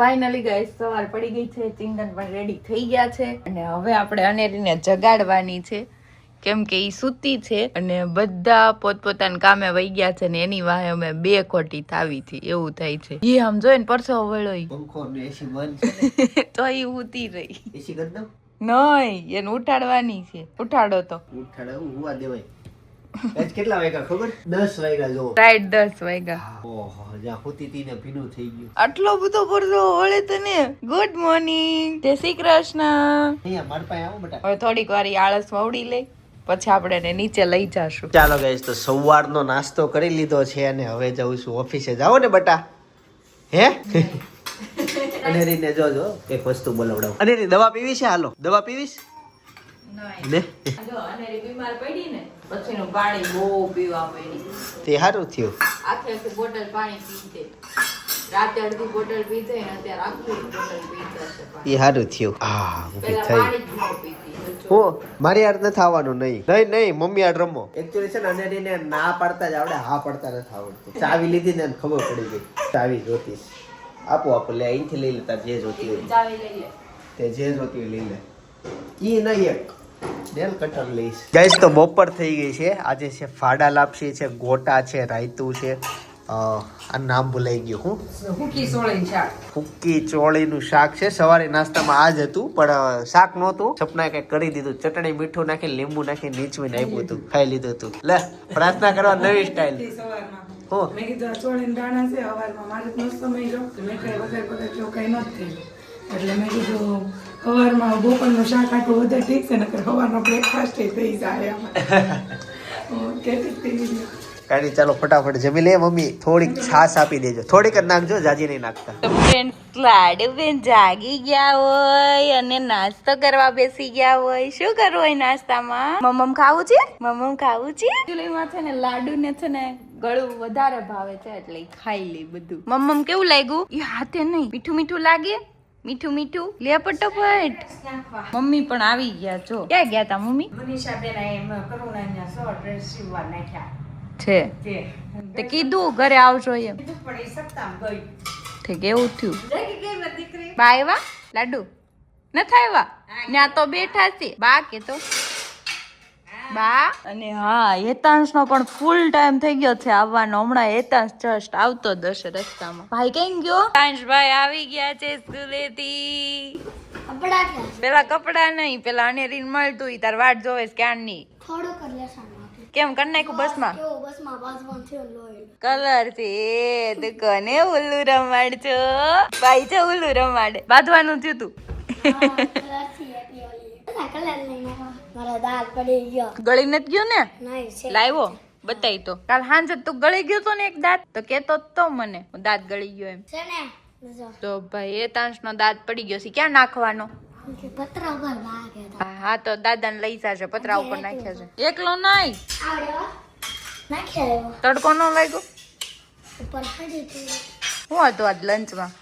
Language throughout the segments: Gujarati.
ફાઇનલી ગાઈસ સવાર પડી ગઈ છે, ચિંતન પણ રેડી થઈ ગયા છે અને હવે આપણે અનેરીને જગાડવાની છે કેમ કે ઈ સૂતી છે અને બધા પોતપોતાના કામે વહી ગયા છે ને એની વાહે અમે બે ખોટી થાવી થી એવું થાય છે. ઈ આમ જોઈને પરસો વળો પંખો ને એસી બંધ છે તો ઈ ઉતી રહી. એસી કરી દઉં? નહીં, એને ઉઠાડવાની છે. ઉઠાડો તો ઉઠાડવું હુવા દેવાય. આજ કેટલા વાગ્યા ખબર? 10 વાગ્યા જો. રાઈટ 10 વાગ્યા. ઓહો, જ્યાં હોતી તી ને ભીનું થઈ ગયું. આટલો બધો પરસો વળે તને. ગુડ મોર્નિંગ, જય શ્રી કૃષ્ણ. અહીંયા માર પાસે આવો બેટા. હવે થોડીક વાર આળસ ઉડી લે પછી આપણે એને નીચે લઈ જાશું. ચાલો ગાઈસ, તો સવારનો નાસ્તો કરી લીધો છે અને હવે જાઉં છું ઓફિસે. જાઓ ને બેટા? હે અનેરીને જોજો એક વસ્તુ બોલાવડાવ. અનેરી દવા પીવી છે? હાલો દવા પીવીશ ને? જો અનેરી બીમાર પડી ને પછીનું પાણી બહુ પીવા પડી. તે સારું થયું. આખી બોટલ પાણી પીતે. રાતે અડધી બોટલ પીતે ને અત્યારે આખી બોટલ પીતે છે. એ સારું થયું. હા ઊભી પેલા થઈ. પાણી જ ન પીતી. હું મારી યાર નથી આવવાનું. નહીં મમ્મી યાર રમો. એકચ્યુઅલી છે ને અનેરીને ના પાડતા જ આવડે, હા પાડતા નથી આવડતું. ચાવી લીધી ને ખબર પડી ગઈ. ચાવી જોતીશ. આપો લે, અહીંથી લઈ લેતા જે જોતી હોય. ચાવી લઈ લે. તે જે જોતી હોય લઈ લે. ઈ નહીં એક નેલ કટર લઈશ. ગાઈસ તો બપોર થઈ ગઈ છે. આજે છે ફાડા લાપસી છે, ગોટા છે, રાયતું છે. આ નામ ભૂલાઈ ગયું. ફૂકી ચોળીનું શાક છે. સવારે નાસ્તામાં આ જ હતું પણ શાક નહોતું. સપનાએ કંઈક કરી દીધું. ચટણી મીઠું નાખી લીંબુ નાખી નીચવીને આપ્યું હતું, ખાઈ લીધું હતું. લે પ્રાર્થના કરવા નવી સ્ટાઇલ. મેં કીધું ચોળીને દાણા છે સવારમાં મારે મસ્ત સમય જો મેં કઈ વગર જો કઈ નથી થયું એટલે મેં કીધું સવારમાં બપોરનું શાક આટલું વધારે ઠીક છે નકર સવારનો બ્રેકફાસ્ટ થઈ જાય આમાં કેતી કાઢી. ચાલો ફટાફટ જમી લે. મમ્મી થોડીક છાશ આપી દેજો. થોડીક જ નાખજો, જાજી નહીં નાખતા. તો ફ્રેન્ડ્સ લાડુ બેન જાગી ગયા હોય અને નાસ્તો કરવા બેસી ગયા હોય. શું કરવું હોય નાસ્તામાં? મમ્મ ખાવું છે? મમ્મ ખાવું છે? એકચ્યુઅલીમાં છે ને લાડુ ને છે ને ગળું વધારે ભાવે છે એટલે ખાઈ લે બધું. મમ્મ કેવું લાગ્યું? એ હાથે નહીં, મીઠું મીઠું લાગે. મીઠું મીઠું લે ફટાફટ. મમ્મી પણ આવી ગયા. જો ક્યાં ગયા તા મમ્મી? મનીષા બેન એમ કરુણાના સો ડ્રેસ સીવવા નાખ્યા છે તે કીધું ઘરે આવજો એમ. પણ એ સપ્તાહ ગઈ ઠીક એવું થયું. બા આવ્યા? લાડુ નથી આવ્યા? ત્યાં તો બેઠા છે બા કે તો બા. અને હા, હેતાંશ નો પણ ફૂલ ટાઈમ થઈ ગયો છે આવવાનો. હમણાં હેતાંશ જસ્ટ આવતો જ હશે રસ્તામાં. ભાઈ કઈ ગયો? હેતાંશ ભાઈ આવી ગયા છે સ્કૂલેથી. પેલા કપડા નહીં, પેલા અનેરીન મળતું ઈ તાર વાટ જોવે ક્યાંની. કેમ કરી નાખ્યું બસમાં? કલર થી તું કોને ઉલ્લુ રમાડજો? ભાઈ છે ઉલ્લુ રમાડે. બાંધવાનું થયું તું. ગળી નથી ગયો ને? લાવ્યો બતાવી તો. કાલ સાંજે તું ગળી ગયો તો ને એક દાંત તો કેતો તો મને દાંત ગળી ગયો એમ. તો ભાઈ એ તાંસ નો દાંત પડી ગયો છે. ક્યાં નાખવાનો? હા તો દાદા ને લઈ જશે. પતરા ઉપર નાખ્યા છે. એકલો નહીં, તડકો નો લાગ્યો. શું હતું આજ લંચમાં?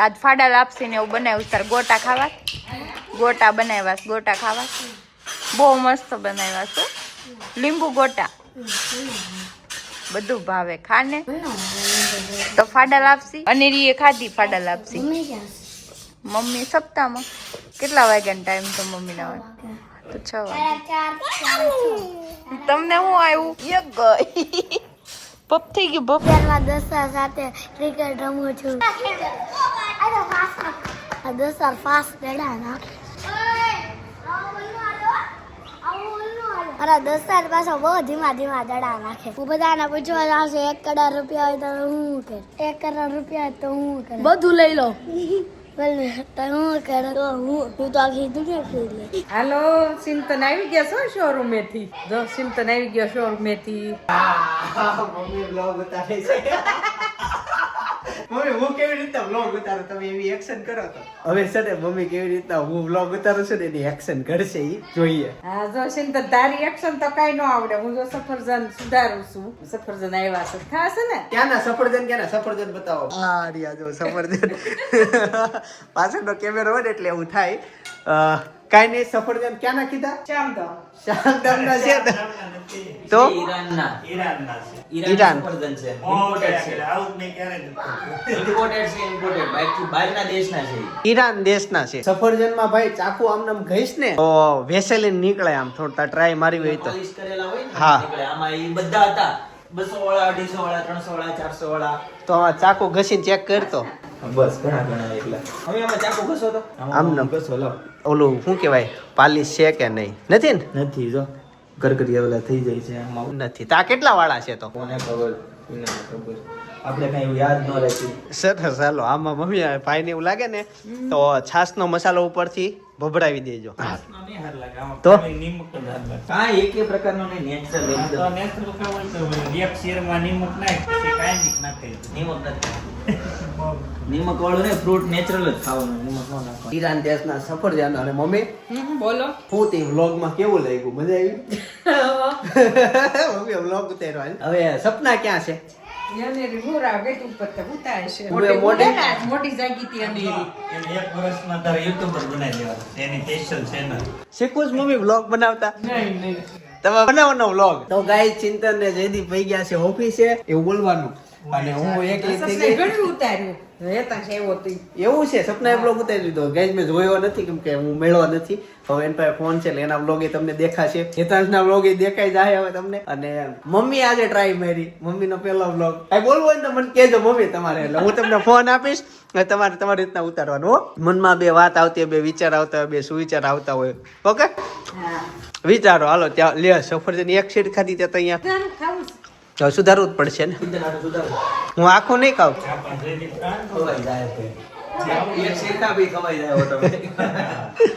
આજ ફાડા લાપસી ને એવું બનાવ્યું. તાર ગોટા ખાવા? ગોટા બનાવ્યા. ગોટા ખાવા બહુ મસ્ત બનાવ્યા છે. લીંબુ ગોટા બધું ભાવે. ખાને તો ફાડા લાપસી. અનેરી એ ખાધી ફાડા લાપસી. મમ્મી સપ્તાહમાં કેટલા વાગ્યાનો ટાઈમ તો મમ્મી ના હોય તો 6 વાગે. તમને શું આવ્યું? એક ગઈ પપ થઈ ગયું. પપ દોસ્તા સાથે ક્રિકેટ રમું છું. દોસ્તા ફાસ્ટ ગડા નાખે. અરે દોસ્તાર પાછો બહુ ધીમા દડા નાખે. હું બધાને પૂછવા જાઉં છું 1 કરોડ રૂપિયા હોય તો હું કરે? 1 કરોડ રૂપિયા હોય તો હું કરે? બધું લઈ લો. હાલો સિમતન આવી ગયા છો શોરૂમે થી. જો સિમતન આવી ગયો શોરૂમે થી. મમ્મી બ્લોગ ઉતારે છે. મમ્મી હું કેવી રીતના બ્લોગ ઉતારું તમે એવી એક્શન કરો તો હવે છે ને મમ્મી કેવી રીતના હું બ્લોગ ઉતારું છું ને એની એક્શન કરશે ઈ જોઈએ. હા જો સિમતન તારી એક્શન તો કઈ ન આવડે. હું જો સફરજન સુધારું છું. સફરજન આવ્યા છે ખાશે ને? ક્યાંના સફરજન બતાવો. હા રિયા જો સફરજન પાછળનો કેમેરો હોય ને એટલે એવું થાય. કાઈ નહીં, સફરજન ક્યાં ના કીધા? ચામધામ. શામધામના છે ને? તો ઈરાનના ઈરાન. સફરજન છે. ઇમ્પોર્ટેડ છે, ઇમ્પોર્ટેડ બહારના દેશના છે. ઈરાન દેશના છે. સફરજનમાં ભાઈ ચાકુ આમ નામ ઘઈશ ને તો વેસેલીન નીકળે, આમ થોડા ટ્રાય મારી હોય તો. પોલિશ કરેલા હોય ને હા. નીકળે. આમાં ઈ બધા હતા 200 વાળા, 250 વાળા, 300 વાળા, 400 વાળા. તો આ ચાકુ ઘસીને ચેક કરતો. બસ ઘણા એટલા. હવે આમાં ચાકુ ઘસો તો આમ નામ. ઘસો લો. ઓલું શું કહેવાય, પાલિશ છે કે નહીં? નથી ને? નથી જો કરકરિયા વાળા થઈ જાય છે આમાં. નથી. તો આ કેટલા વાળા છે તો? કોને ખબર, કોને ખબર. આપણે કઈ એવું યાદ ન રાખ્યું. સરસ. ચાલો આમાં મમ્મી ભાઈને એવું લાગે ને તો છાસનો મસાલો ઉપરથી ભભરાવી દેજો. તો કાંઈ એકે પ્રકારનો નહીં, નેચરલ એકદમ. નિમક નથી. નિમક વાળું ને ફ્રૂટ નેચરલ જ ખાવાનું, નિમક ન નાખવાનું. ઈરાન દેશના સફરજન. અને મમ્મી બોલો. હું તે વ્લોગમાં કેવું લાગ્યું? મજા આવી? મમ્મી વ્લોગ ઉતાર્યો. હવે સપના ક્યાં છે? યાનેરી હુરા ગેટ ઉપર તો ઉતારે છે. હવે મોટી મોટી જાગી હતી અનેરી. શીખવું જ મમ્મી વ્લોગ બનાવતા. નહીં. તમે બનાવવાનો વ્લોગ. તો ગાઈસ ચિંતન ને જયદીપ ભાઈ ગયા છે ઓફિસે, એવું બોલવાનું. અને હું એકલી થઈ ગઈ. ઘણું ઉતાર્યું. રહેતા છે એવો તો. એવું છે, સપના વ્લોગ ઉતારી લીધો. ગાઈસ મેં જોયો નથી કેમ કે હું મેળવો નથી. હવે એના પાસે ફોન છે એટલે એના વ્લોગ તમને દેખાશે. હેતાંશના વ્લોગ દેખાઈ જાય હવે તમને. અને મમ્મી આજે ટ્રાય મારી, મમ્મીનો પહેલો વ્લોગ. આ બોલવું હોય ને તો મને કહેજો મમ્મી તમારે, એટલે હું તમને ફોન આપીશ. તમારે તમારી રીતના ઉતારવાનું હો. મનમાં બે વાત આવતી હોય, બે વિચાર આવતા હોય, બે સુવિચાર આવતા હોય. ઓકે, વિચારો. હાલો ત્યાં લે સફરજન એક સીટ ખાધી ત્યાં તો અહીંયા તો સુધારવું જ પડશે ને. હું આખું નહીં ખાઉં. ખવાઈ જાય છે. એક શેકા બી ખવાઈ જાય automatic.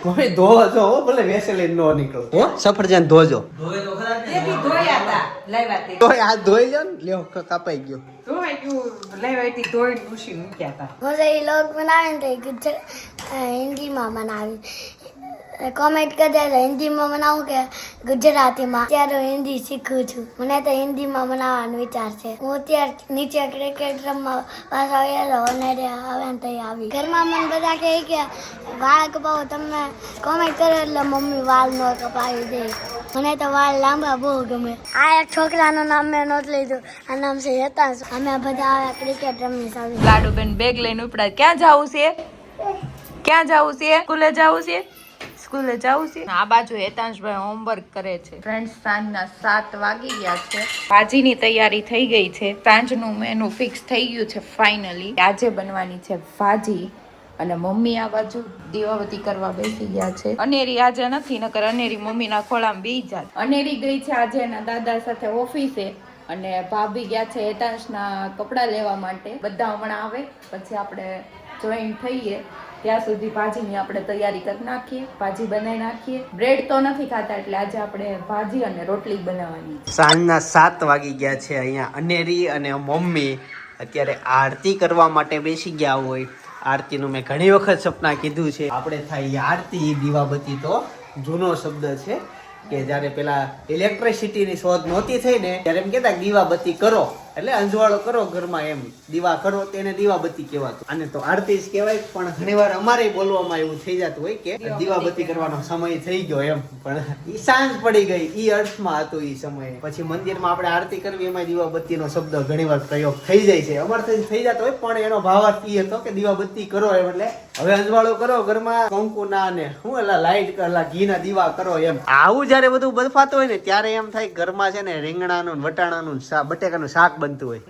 મમ્મી ધોજો હો, ભલે વેસેલીન નો નીકળો હો. સફરજન ધોજો. ધોવે તો ખરા જ તે ને. બી ધોયા હતા. લાવ્યા તે. તો હાથ ધોઈ લો ને. લ્યો કાપાઈ ગયો. ધોવાઈ ગયું. લાવ્યા હતી ધોઈને ઉછી મૂક્યા હતા. मुझे ये लोग बनावे थे गुजर हिंदी में बनावी कमेंट कर दे हिंदी में बनाऊं કે ગુજરાતીમાં. ત્યારે હું હિન્દી શીખું છું. મને તો હિન્દીમાં બનાવવાનો વિચાર છે. હું અત્યારે નીચે ક્રિકેટ રમવા પાછો આવેલો અને હવે તો આવી ઘરમાં મને બધા કહે કે વાળ કપાવો. તમે કોમેન્ટ કરો એટલે મમ્મી વાળ ન કપાવી દે. મને તો વાળ લાંબા બહુ ગમે. આ એક છોકરાનું નામ મેં નોટ લીધું. આ નામ છે હેતાંશ. અમે બધા આવે ક્રિકેટ રમી સાવી. લાડુબેન બેગ લઈને ઉપડા. ક્યાં જાવું છે? ક્યાં જાવું છે? સ્કૂલે જાવું છે? સ્કૂલે જાવું છે. આ બાજુ હેતાંશભાઈ હોમવર્ક કરે છે. ફ્રેન્ડ્સ સાંજના 7 વાગી ગયા છે. ભાજીની તૈયારી થઈ ગઈ છે. સાંજનું મેનુ ફિક્સ થઈ ગયું છે ફાઇનલી. આજે બનવાની છે ભાજી અને મમ્મી આ બાજુ દીવાબત્તી કરવા બેસી ગયા છે. અનેરી આજે નથી, નકર અનેરી મમ્મીના ખોળામાં બેસી જાત. અનેરી ગઈ છે આજે એના દાદા સાથે ઓફિસે અને ભાભી ગયા છે હેતાંશના કપડાં લેવા માટે. બધા હમણાં આવે પછી આપણે જોઈન થઈએ. ત્યાં સુધી ભાજીની આપણે તૈયારી કરી નાખીએ. ભાજી બનાવી નાખીએ. બ્રેડ તો નથી ખાતા એટલે આજે આપણે ભાજી અને રોટલી બનાવવાની. સાંજના 7 વાગી ગયા છે. અહીંયા અનેરી અને મમ્મી અત્યારે આરતી કરવા માટે બેસી ગયા હોય. આરતીનું મેં ઘણી વખત સપના કીધું છે. આપણે થાય આરતી. દીવાબત્તી તો જૂનો શબ્દ છે કે જ્યારે પેલા ઇલેક્ટ્રિસિટીની શોધ નહોતી થઈ ને ત્યારે એમ કહેતા દીવાબત્તી કરો એટલે અંજવાળો કરો ઘરમાં, એમ દીવા કરો તેને દીવાબત્તી કહેવાતું. અને તો આરતી જ કહેવાય. પણ ઘણીવાર અમારે બોલવામાં એવું થઈ જતું હોય કે દીવાબત્તી કરવાનો સમય થઈ ગયો એમ, પણ ઈ સાંજ પડી ગઈ ઈ અર્થમાં હતું ઈ સમયે. પછી મંદિરમાં આપણે આરતી કરવી એમાં દીવાબત્તીનો શબ્દ ઘણીવાર પ્રયોગ થઈ જાય છે. અમારથી થઈ જતો હોય પણ એનો ભાવાર્થ ઈ હતો કે દીવાબત્તી કરો એમ એટલે હવે અંજવાળો કરો ઘરમાં, કંકુના ને હું એલા લાઈટ કરેલા ઘીના દીવા કરો એમ. આવું જયારે બધું બફાતું હોય ને ત્યારે એમ થાય ઘરમાં છે ને રીંગણાનું વટાણાનું બટેકાનું શાક બનતું હોય.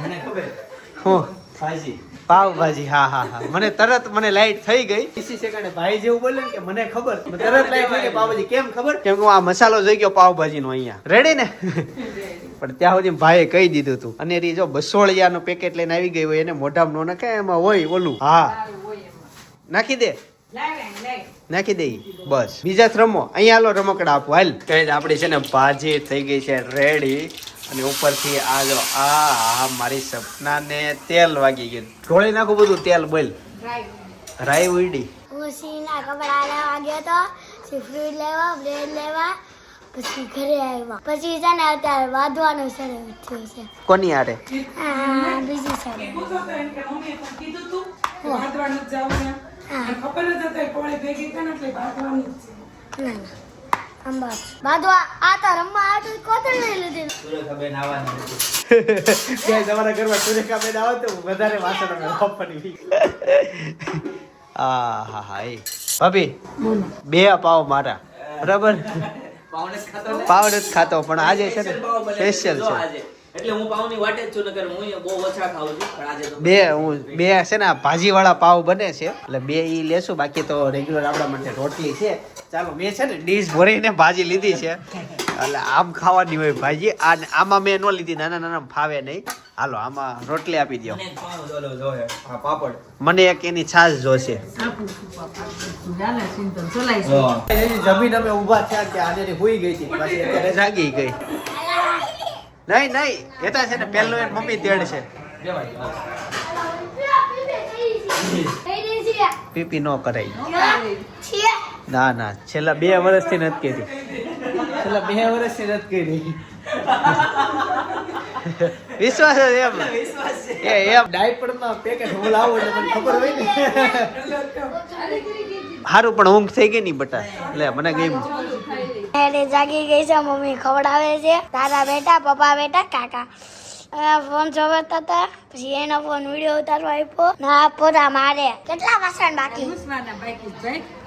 મને ખબર. હું ભાજી પાવભાજી. હા હા હા, મને તરત મને લાઈટ થઈ ગઈ. 30 સેકન્ડે ભાઈ જેવું બોલે ને કે મને ખબર, તરત લાઈટ થઈ ગઈ. પાવભાજી કેમ ખબર? કેમ કે આ મસાલો જોઈ ગયો પાવભાજી નો અહીંયા રેડી ને. પણ ત્યાં સુધી ભાઈએ કહી દીધું તું. અને રી જો 200 નું પેકેટ લઈને આવી ગઈ હોય એને મોઢામાં ન નખાય, એમાં હોય ઓલું. હા નાખી દે, નાખી દે બસ. બીજા રમો અહીંયા. હાલો રમકડા આપો હાલ. કઈ આપડી છે ને ભાજી થઈ ગઈ છે રેડી. અને ઉપરથી આ જો આ મારી સપનાને તેલ વાગી ગયું. ઢોળી નાખું બધું તેલ. બોલ રાઈ ઉડી. હું સીના કપડા લેવા ગયો તો, ફ્રૂટ લેવા, બ્રેડ લેવા, પછી ઘરે આવ્યા. પછી છે ને અત્યારે વાંધવાનું શરૂ થયું છે. કોની આરે? બીજી સાઈડ. કીધું તો એને કે મમ્મીએ પણ કીધું તું કે વાંધવાનું જ જાવું ને. અને ખબર જ હતી કોળી ભેગી થાય ને એટલે બાંધવાની જ છે. ના ના અંબા બાદવા આ તો રમવા આટલું કોતર નહીં લીધી સુરેખાબેન આવવાની હતી. ગાઈસ અમારા ઘરમાં સુરેખાબેન આવે તો વધારે વાસણ અમે વાપરવી. હા એ ભાભી બોલો 2 પાવ મારા બરાબર પાવને જ ખાતો ને? પાવ નથી ખાતો પણ આજે છે ને Special પાવ બને. સ્પેશિયલ જો છે આજે. એટલે હું પાવની વાટે જ છું, નકર હું અહીંયા બહુ ઓછા ખાઉં છું, પણ આજે તો બે છે ને ભાજી વાળા પાવ બને છે એટલે 2 ઈ લેશું, બાકી તો રેગ્યુલર આપણા માટે રોટલી છે. ચાલો મેં છે ને ડીશ ભરીને ભાજી લીધી છે એટલે આમ ખાવાની હોય ભાજી. આમાં મેં ન લીધી, નાના નાના ફાવે નહીં. હાલો આમાં રોટલી આપી દો. મને એક પાવ જોલો જોહે. આ પાપડ. મને એક એની છાશ જોશે. જમીન અમે ઊભા થયા કે આજે હુઈ ગઈ હતી, પછી અત્યારે જાગી ગઈ. નહીં એ તો છે ને પહેલું એની મમ્મી તેડ છે. દેવાય. પીપી ન કરાય. ના છેલ્લા 2 વર્ષથી નથી કરી. છેલ્લા 2 વર્ષથી નથી કરી. વિશ્વાસ છે એમ. વિશ્વાસ છે. એમ ડાયપરમાં પેકેટ હું લાવું એટલે મને ખબર હોય ને. સારું પણ ઊંઘ થઈ ગઈ નહીં બટા, એટલે મને ગમ્યું. એટલે જાગી ગઈ છે મમ્મી ખવડાવે છે દાદા બેટા પપ્પા બેટા કાકા ફોન જોતા હતા પછી એનો ફોન વિડીયો ઉતારવા આપ્યો ના પોતા મારે કેટલા વાસણ બાકી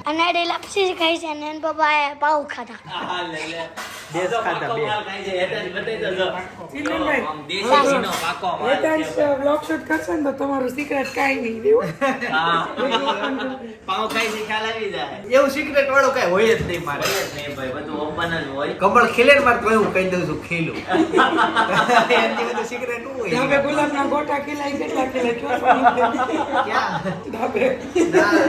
અને એડી લપસી ખાઈ છે ને એના પપ્પાએ પાઉં ખાધા હા, લે, લે. દેશ જો ખાતા પાકો બે. માલ ખાય છે, હેઠળ બતાવી દો, જો. ચિંતનભાઈ, આમ દેશીનો પાકો માલ વેદાંશ છે. બ્લોગ શૂટ કરશે ને તો તમારું સિક્રેટ કાંઈ નહીં રહ્યું. હા. પાવ ખાય છે, ખ્યાલ આવી જાય. એવું સિક્રેટ વાળું કઈ હોય જ નહીં મારે. હોય જ નહીં ભાઈ, બધું open જ હોય. કમળ ખીલે ને મારે તો હું કહી દઉં છું ખીલું. એનાથી બધું સિક્રેટ શું ધાબે હોય? ગુલાબના ગોટા ખીલાય કેટલા ખીલાય ચોસવાની ક્યાં? ધાબે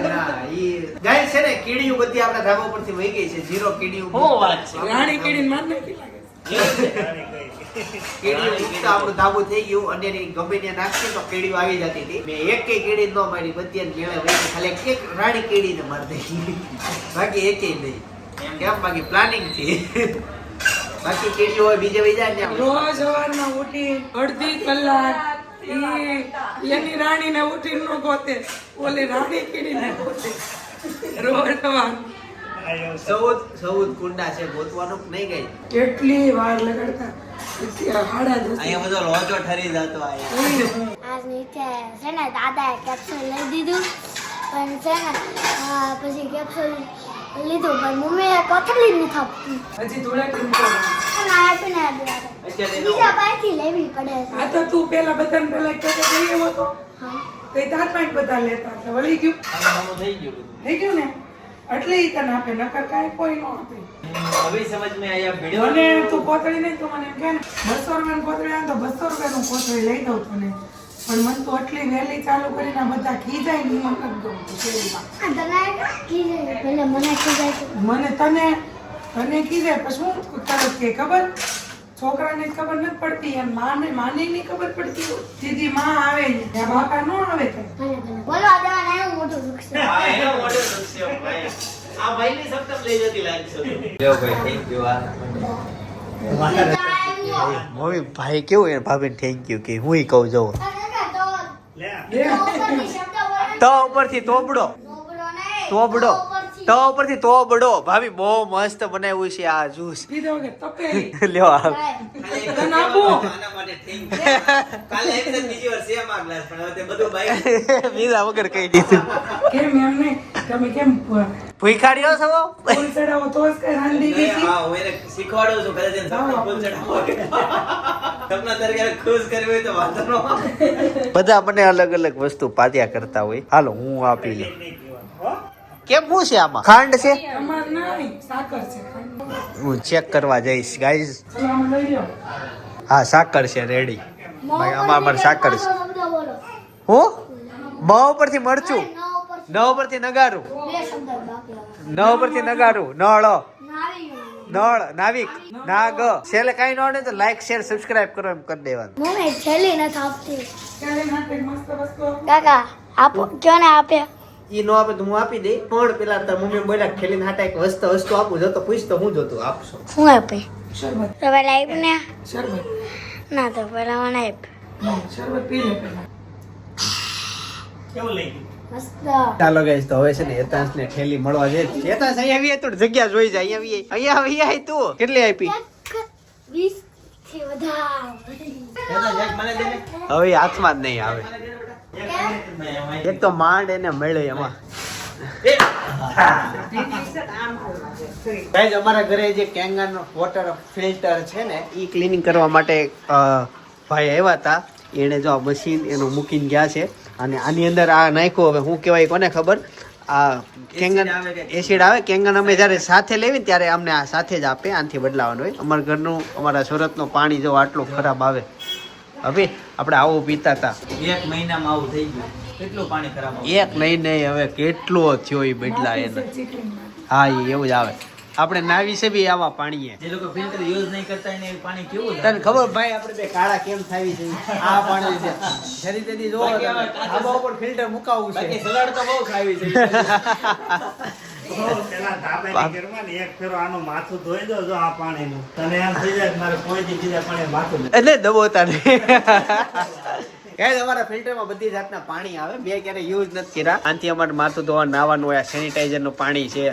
ના ઈ ગાય છે ને કીડીયું બધી આપણા ધાબા પરથી વહી ગઈ છે. 0 કીડીયું. શું વાત છે? રાણી કીડીને માર નાખી લાગે કીડીયું મુક્ત આપણું ધાબુ થઈ ગયું અને એની ગમે ત્યાં નાખીએ તો કીડીયું આવી જતી હતી. મેં એકેય કીડી ન મારી, બધી એને મેળે વહી ગઈ. ખાલી એક રાણી કીડીને મારી દઈ, બાકી એકેય નહીં. કેમ બાકી પ્લાનિંગ થી. બાકી કીડીયું હોય બીજે વહી જાય ને આમ. રોજ સવારમાં ઉઠી અડધી કલાક એની રાણીને ઉઠી ન ગોતે ઓલી રાણી કીડીને ગોતે રોજ સવાર સૌદ કુંડા છે, ગોતવાનું નહીં ગઈ. કેટલી વાર લગાડતા હાડા દસ અહીંયા બધો લોચો ઠરી જતો અહીંયા. આજ નીચે છે ને દાદાએ કેપ્સ્યુલ લઈ દીધું પણ છે ને પછી કેપ્સ્યુલ લીધું પણ મમ્મીએ કોથળી જ નથી આપતી હજી ધોળાટી મૂકવાનું. અને આપીને બીજા પાસેથી લેવી પડે છે આ તો તું પેલા બધાને પેલા એક પેકેટ લઈ આવ્યો હતો તે તાર પાંચ બધા લેતા હતા વળી ગયું આનું થઈ ગયું બધું. થઈ ગયું ને એટલે ઈ તને આપે નકર કાંઈ કોઈ ન આપે હવે સમજ મેં આયા ભીડ્યો મને તું કોથળી નહીં તો મને એમ કે ને 200 રૂપિયાની કોથળી આવે તો 200 રૂપિયાનું કોથળી લઈ દઉં તને પણ મને તો આટલી વહેલી ચાલુ કરીને આ બધા ખીજાય ને મને નથી ગમતું શેરીમાં. આ તને કીધું પેલા મને કીધું મને તને કીધે પછી શું તરત કે ખબર છોકરાને જ ખબર નથી પડતી એમ માને નહીં ખબર પડતી સીધી માં આવે ને ત્યાં બાપા ન આવે તો બોલો આ દેવાના એવું મોટું દુઃખ છે હા, એનો મોટો દુઃખ છે ભાઈ. આ ભાઈની સપ્તમ લઈ જતી લાગશે. લ્યો ભાઈ, thank you. મમ્મી ભાઈ કેવું એને ભાભીને થેન્ક યુ કે હું કહું જવું. તો ઉપરથી તોબડો તો ઉપરથી તોબડો. ભાભી બહુ મસ્ત બનાવ્યું છે આ જ્યુસ. કીધો કે તપેલી લ્યો આ. ખાલી એક તને આપું? આના માટે thank you. કાલે એક જ બીજી વાર સેમ આ glass, પણ હવે તે બધું બાઈક. બીજા વગર કહી દીધું. કેમ એમ નહીં તમે કેમ ભૂખાડ્યો છો? ફૂલ ચડાવો તો જ કઈ રાંધી ગઈ હા, હું એને શીખવાડું છું. કદાચ એને સપના ફૂલ ચડાવો. સપના તારે ક્યારેક ખુશ કરવી હોય તો વાંધો ન આવે. બધા મને અલગ અલગ વસ્તુ પાત્યા કરતા હોય. હાલો હું આપી લઉં. કેમ શું છે આમાં? ખાંડ છે? અમાર નહીં સાકર છે હું ચેક કરવા જઈશ ગાઈઝ. ચલો આમાં લઈ લો હા સાકર છે રેડી. ભાઈ અમાર સાકર છે. બોલો હું બ પરથી મરચું, ન પરથી નગારું, બે શબ્દ બાકી હવે. ન પરથી નગારું, નળ નારી નળ નાવિક નાગ. છેલ્લે કઈ ન આવડે તો લાઈક શેર સબસ્ક્રાઇબ કરો એમ કરી દેવાનું. મમ્મી છેલ્લી નથી આપતી ક્યારે માટે મસ્ત વસ્તુ કાકા આપો કયો ને આપે ઈ નો આપે તો હું આપી દઈ. પણ પેલા તાર મમ્મી બોલ્યા ખેલીને હાટા એક વસ્તુ આપું જો તો પૂછ તો હું જોતું આપશો. શું આપે શરબત તો પેલા આપ ને શરબત ના તો પેલા મને આપ શરબત પી લે પેલા મસ્ત ચાલો ગાઈસ તો હવે છે ને હેતાંશ ને ઠેલી મળવા છે. હેતાંશ અહીંયા આવી તું જગ્યા જોઈ જાય. અહીંયા આવી તું કેટલી આપી? 20 થી વધારે મને દે ને. હવે હાથમાં જ નહીં આવે. નહીં, એક તો માંડ એને મળે એમાં. ગાઈસ અમારા ઘરે જે કેંગન વોટર ફિલ્ટર છે ને ઈ ક્લીનિંગ કરવા માટે ભાઈ આવ્યા હતા. એને જો આ મશીન એનું મૂકીને ગયા છે અને આની અંદર આ નાખ્યું. હવે હું કહેવાય કોને ખબર? આ કેંગન એસિડ આવે. કેંગન અમે જ્યારે સાથે લેવી ને ત્યારે અમને આ સાથે જ આપે. આનાથી બદલાવાનું હોય. અમારા ઘરનું અમારા સુરતનું પાણી જો આટલું ખરાબ આવે. હવે આપણે આવું પીતા હતા. એક મહિનામાં આવું થઈ ગયું. કેટલું પાણી ખરાબ આવે. એક નહીં હવે કેટલો થયો એ બદલા એને. હા એ એવું જ આવે. આપણે નાવી છે બી આવા પાણીએ. જે લોકો ફિલ્ટર યુઝ નહીં કરતા એને પાણી કેવું તને ખબર ભાઈ આપણે બે કાળા કેમ થાવી છે? આ પાણી છે શરીર તેથી જોવો તમે. આબા ઉપર ફિલ્ટર મુકાવવું બાકી છે. સલાડ તો બહુ ખાવી છે. પેલા ધાબાની ઘરમાં ને એક ફેરો આનું માથું ધોઈ દો જો આ પાણીનું. તને એમ થઈ જાય કે મારે કોઈથી બીજા પાણી માથું નથી. એટલે દબોતા નહીં. ગાઈસ અમારા ફિલ્ટરમાં બધી જાતના પાણી આવે. બે ક્યારે યુઝ નથી કર્યા. આનાથી અમારે માથું ધોવા નાવાનું હોય. સેનિટાઈઝર નું પાણી છે.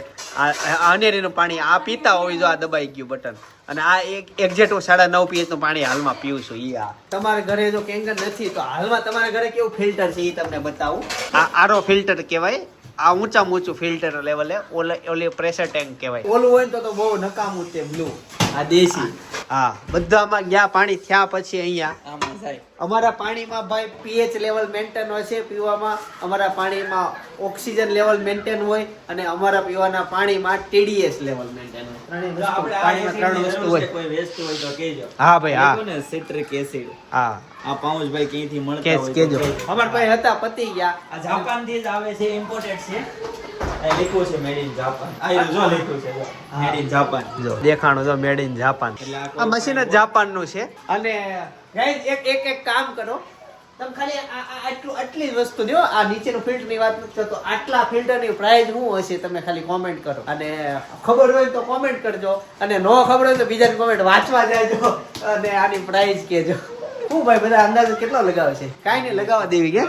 આ અનેરીનું પાણી આ પીતા હોય. જો આ દબાઈ ગયું બટન. અને આ એક્ઝેક્ટ હું 9.5 pH નું પાણી હાલમાં પીવું છું. ઈ આ તમારા ઘરે જો કેંગન નથી તો હાલમાં તમારા ઘરે કેવું ફિલ્ટર છે એ તમને બતાવું. આ આરો ફિલ્ટર કહેવાય. આ ઊંચામાં ઊંચું ફિલ્ટર લેવલે ઓલી પ્રેશર ટેન્ક કહેવાય. ઓલું હોય ને તો બહુ નકામું છે બ્લુ. આ દેશી હા બધામાં ગયા પાણી થયા પછી અહીંયા આમાં થાય. અમારા પાણીમાં ભાઈ પીએચ લેવલ મેન્ટેન હોય છે પીવામાં. અમારા પાણીમાં ઓક્સિજન લેવલ મેન્ટેન હોય અને અમારા પીવાના પાણીમાં ટીડીએસ લેવલ મેન્ટેન હોય. જો આપણે આ પાણીમાં 3 વસ્તુ એસિડ હોય. કોઈ વેસ્ટ હોય તો કહેજો. હા ભાઈ હા ને સિટ્રિક એસિડ હા આ પાઉચભાઈ ક્યાંથી મળતા કેજ હોય તો કેજો. કહેજો. અમારા ભાઈ હતા પતી ગયા. આ જાપાન થી જ આવે છે, ઇમ્પોર્ટેડ છે. આ લખ્યું છે મેડ ઇન જાપાન. આ જો લખ્યું છે મેડ ઇન જાપાન. જો દેખાણું જો મેડ ઇન જાપાન. એટલે આ મશીન જ જાપાન નું છે. અને ગાઈસ એક કામ કરો તમે ખાલી આટલી જ વસ્તુ દો. આ નીચેનું ફિલ્ટર ની વાત નથી કરતો. આટલા ફિલ્ટર ની પ્રાઇસ શું હશે તમે ખાલી કોમેન્ટ કરો. અને ખબર હોય તો કોમેન્ટ કરજો અને નો ખબર હોય તો બીજાની કોમેન્ટ વાંચવા જાયજો અને આની પ્રાઇસ કહેજો. શું ભાઈ બધા અંદાજો કેટલો લગાવે છે? કાંઈ નહીં લગાવવા દેવી કે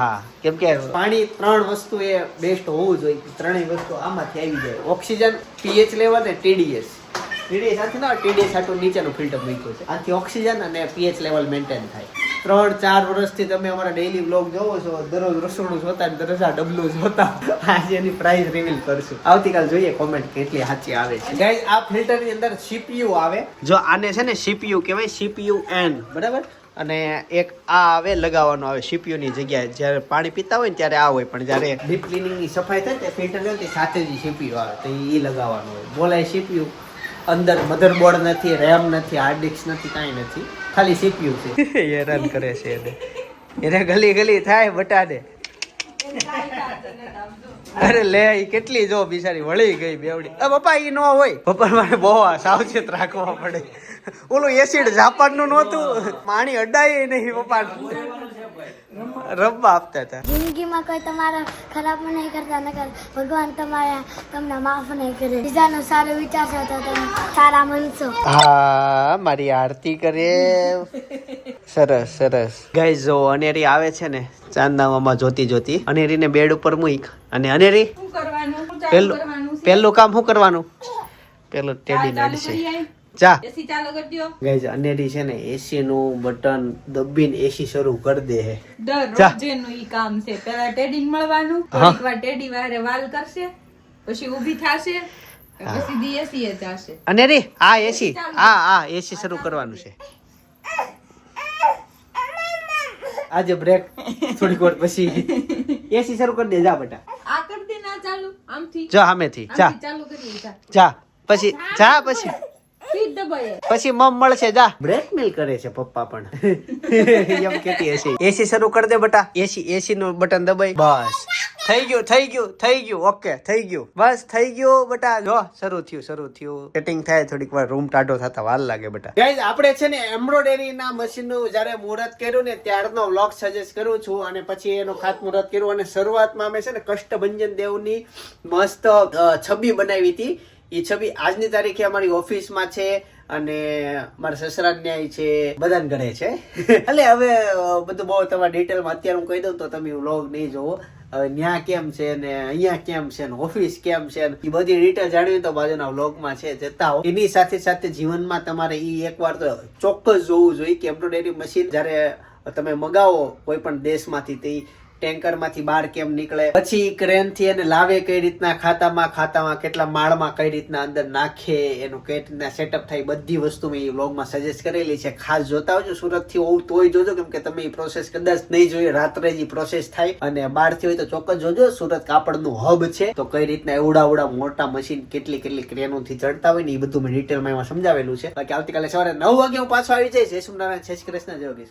હા કેમ કે પાણી 3 વસ્તુ એ બેસ્ટ હોવું જોઈએ. 3 વસ્તુ આમાંથી આવી જાય. ઓક્સિજન, પીએચ લેવલ અને ટીડીએસ. ટીડીએસ આથી ના ટીડીએસ આટલું નીચેનું ફિલ્ટર મૂક્યું છે. આથી ઓક્સિજન અને પીએચ લેવલ મેન્ટેન થાય. 3-4 વર્ષથી તમે અમારા ડેઈલી બ્લોગ જોવો છો. દરરોજ રસોડું જોતા ને દરરોજ આ ડબલું જોતા. આજે એની પ્રાઇસ રિવીલ કરશું. આવતીકાલ જોઈએ કોમેન્ટ કેટલી સાચી આવે છે. ગાઈસ આ ફિલ્ટર ની અંદર સીપીયુ આવે. જો આને છે ને સીપીયુ કહેવાય. સીપીયુ એન બરાબર. અને એક આ આવે લગાવવાનો આવે સીપીયુ ની જગ્યાએ. જ્યારે પાણી પીતા હોય ને ત્યારે આ હોય. પણ જ્યારે ડીપ ક્લીનિંગ ની સફાઈ થાય તે ફિલ્ટર લે તે સાથે જ સીપીયુ આવે તો એ લગાવવાનું હોય. બોલાય સીપીયુ. અંદર મધરબોર્ડ નથી, રેમ નથી, હાર્ડ ડિસ્ક નથી, કાંઈ નથી. ખાલી સીપીયુ છે. હેરાન કરે છે એને ગલી થાય બટાડે. અરે લે ઈ કેટલી જો બિચારી વળી ગઈ બેવડી. પપ્પા ઈ નો હોય. પપ્પા મારે બહુ સાવચેત રાખવા પડે. ઓલું એસિડ જાપાન નું નહોતું. પાણી અડાય નહીં પપ્પા રબ્બા આપતા હતા. જિંદગીમાં કોઈ તમારા ખરાબ નહીં કરતા નકર ભગવાન તમને માફ નહીં કરે. બીજાનું સારું વિચારશો તો તમે સારા બનશો. હા મારી આરતી કરે. સરસ સરસ. ગાઈસ જો અનેરી આવે છે ને ચાંદનામાં જોતી અનેરીને બેડ ઉપર મૂક. અને અનેરી શું કરવાનું? શું ચાલુ કરવાનું છે? પહેલું કામ શું કરવાનું? પેલું ટેડી નાડી છે. જા એસી ચાલુ કરી દો. ગાઈસ અનેરી છે ને એસી નું બટન દબીને એસી શરૂ કરી દે હે. દરરોજ એનું ઈ કામ છે. પેલા ટેડી મળવાનું, થોડીક વાર ટેડી વારે વાલ કરશે, પછી ઊભી થાશે, પછી દી એસી એ જાશે. અનેરી આ એસી આ એસી શરૂ કરવાનું છે. આજે બ્રેક થોડીક વાર પછી એસી શરૂ કરી દે. જા બેટા આ કરી દે ના ચાલુ આમથી જા સામેથી જા ચાલુ કરીએ. જા પછી પછી સીટ દબાઈએ. પછી મમ મળશે. જા બ્લેકમેલ કરે છે પપ્પા પણ એમ કેતી હશે. એસી શરૂ કરી દે બેટા. એસી નું બટન દબાઈ. બસ થઈ ગયું ઓકે થઈ ગયું. બસ થઈ ગયું બેટા. જો શરૂ થયું. સેટિંગ થાય થોડીક વાર રૂમ ટાઢો થતા વાર લાગે બેટા. ગાઈઝ આપણે છે ને એમ્બ્રોઇડરી ના મશીન નું જયારે મુહૂર્ત કર્યું ને ત્યારનો વ્લોગ સજેસ્ટ કરું છું. અને પછી એનું ખાતમુહૂર્ત કર્યું. અને શરૂઆતમાં અમે છે ને કષ્ટભંજન દેવની મસ્ત છબી બનાવી હતી. એ છબી આજની તારીખે અમારી ઓફિસમાં છે. અને મારા સસરા ન્યાય છે બધાને ઘરે છે એટલે હવે બધું બહુ તમારા ડિટેલમાં અત્યારે હું કહી દઉં તો તમે વ્લોગ નહીં જોવો. હવે ન્યા કેમ છે ને અહીંયા કેમ છે ને ઓફિસ કેમ છે ને એ બધી ડિટેલ જાણવી તો બાજુના વ્લોગમાં છે જતા હો. એની સાથે સાથે જીવનમાં તમારે એ એકવાર તો ચોક્કસ જોવું જોઈએ કે એમ્બ્રોઇડરી મશીન જ્યારે તમે મગાવો કોઈ પણ દેશમાંથી તે ટેન્કર માંથી બહાર કેમ નીકળે, પછી ક્રેન થી એને લાવે કઈ રીતના, ખાતામાં કેટલા માળમાં કઈ રીતના અંદર નાખે, એનું કઈ રીતના સેટઅપ થાય, બધી વસ્તુ મેં એ વ્લોગમાં સજેસ્ટ કરેલી છે. ખાસ જોતા આવજો. સુરત થી હોવ તોય જોજો, કેમ કે તમે એ પ્રોસેસ કદાચ નહીં જોઈએ, રાત્રે જ પ્રોસેસ થાય. અને બહાર થી હોય તો ચોક્કસ જોજો. સુરત કાપડનું હબ છે, તો કઈ રીતના એવડા મોટા મશીન કેટલી ક્રેનો થી ચડતા હોય ને એ બધું મેં ડિટેલમાં એમાં સમજાવેલું છે. બાકી આવતીકાલે સવારે 9 વાગે હું પાછો આવી જઈશ. જય શ્રી કૃષ્ણ, જય શ્રી કૃષ્ણ, જય